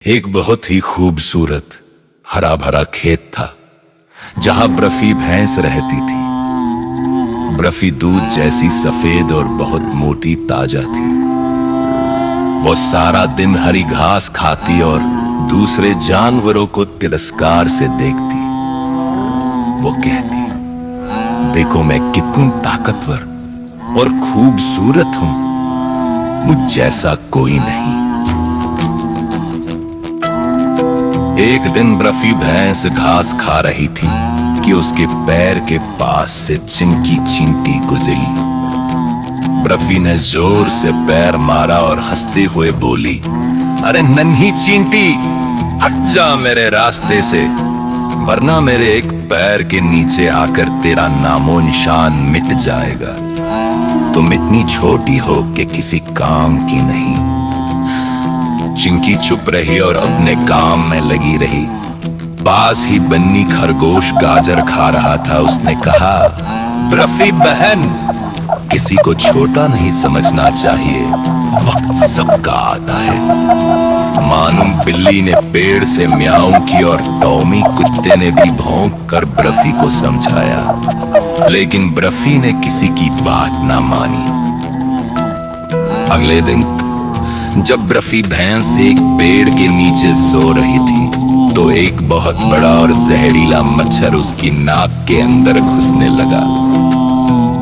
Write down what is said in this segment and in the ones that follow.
एक बहुत ही खूबसूरत हरा भरा खेत था जहां बर्फी भैंस रहती थी। बर्फी दूध जैसी सफेद और बहुत मोटी ताजा थी। वो सारा दिन हरी घास खाती और दूसरे जानवरों को तिरस्कार से देखती। वो कहती, देखो मैं कितनी ताकतवर और खूबसूरत हूं, मुझ जैसा कोई नहीं। एक दिन बर्फी भैंस घास खा रही थी कि उसके पैर के पास से चिंकी चींटी गुजरी। बर्फी ने जोर से पैर मारा और हंसते हुए बोली, अरे नन्ही चींटी, हट जा मेरे रास्ते से, वरना मेरे एक पैर के नीचे आकर तेरा नामो निशान मिट जाएगा। तुम इतनी छोटी हो कि किसी काम की नहीं। चिंकी चुप रही और अपने काम में लगी रही। पास ही बन्नी खरगोश गाजर खा रहा था। उसने कहा, बर्फी बहन, किसी को छोटा नहीं समझना चाहिए, वक्त सबका आता है। मानूम बिल्ली ने पेड़ से म्याऊं की और टॉमी कुत्ते ने भी भौंक कर बर्फी को समझाया, लेकिन बर्फी ने किसी की बात ना मानी। अगले दिन जब बर्फी भैंस एक पेड़ के नीचे सो रही थी तो एक बहुत बड़ा और जहरीला मच्छर उसकी नाक के अंदर घुसने लगा।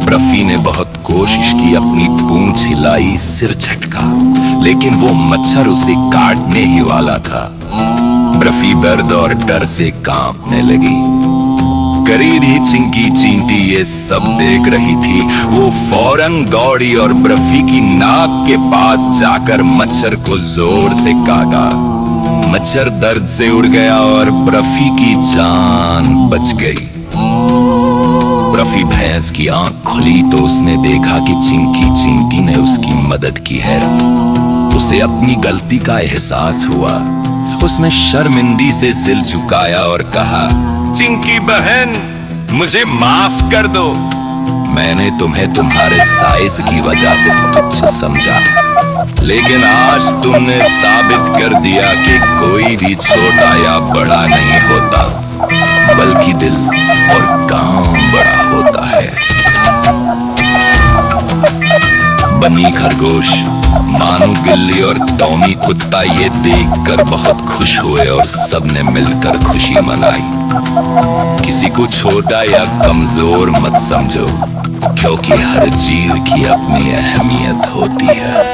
बर्फी ने बहुत कोशिश की, अपनी पूंछ हिलाई, सिर झटका, लेकिन वो मच्छर उसे काटने ही वाला था। बर्फी दर्द और डर से कांपने लगी। करीब ही चिंकी चींटी ये सब देख रही थी। वो फौरन दौड़ी और बर्फी की नाक के पास जाकर मच्छर को जोर से काटा। मच्छर दर्द से उड़ गया और बर्फी की जान बच गई। बर्फी भैंस की आंख खुली तो उसने देखा कि चिंकी चींटी ने उसकी मदद की है। उसे अपनी गलती का एहसास हुआ। उसने शर्मिंदी से सिर झुकाया और कहा, चिंकी बहन, मुझे माफ कर दो। मैंने तुम्हें तुम्हारे साइज की वजह से तुच्छ समझा, लेकिन आज तुमने साबित कर दिया कि कोई भी छोटा या बड़ा नहीं होता, बल्कि दिल और काम बड़ा होता है। बन्नी खरगोश, मानू बिल्ली और टॉमी कुत्ता ये देखकर बहुत खुश हुए और सबने मिलकर खुशी मनाई। किसी को छोटा या कमजोर मत समझो, क्योंकि हर जीव की अपनी अहमियत होती है।